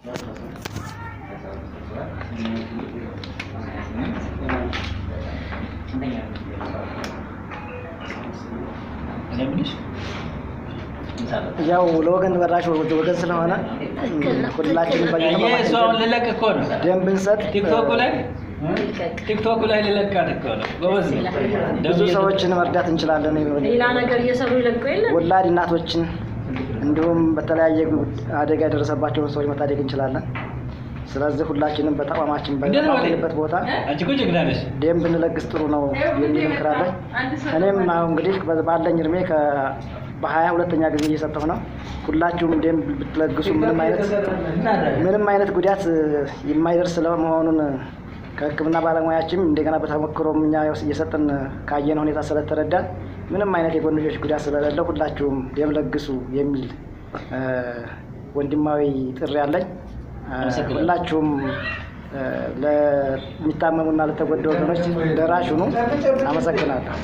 ያው ለወገን ወራሽ ወገን ስለሆነ ሁላችንም ደም ብንሰጥ ቲክቶክ ላይ ልለቃት እኮ ነው ጎበዝ ብዙ ሰዎችን መርዳት እንችላለን። ሌላ ነገር እየሰሩ ይለቁ የለ ወላድ እናቶችን እንዲሁም በተለያየ አደጋ የደረሰባቸውን ሰዎች መታደግ እንችላለን። ስለዚህ ሁላችንም በተቋማችን ባለበት ቦታ ደም ብንለግስ ጥሩ ነው የሚል ምክር አለኝ። እኔም አሁን እንግዲህ ባለኝ እድሜ በ22ኛ ጊዜ እየሰጠሁ ነው። ሁላችሁም ደም ብትለግሱ ምንም አይነት ጉዳት የማይደርስ ስለመሆኑን ከሕክምና ባለሙያችን እንደገና በተሞክሮም እኛ እየሰጠን ካየን ሁኔታ ስለተረዳን ምንም አይነት የጎንዮሽ ጉዳት ስለሌለው ሁላችሁም ደም ለግሱ የሚል ወንድማዊ ጥሪ አለኝ። ሁላችሁም ለሚታመሙና ለተጎዱ ወገኖች ደራሽ ሁኑ። አመሰግናለሁ።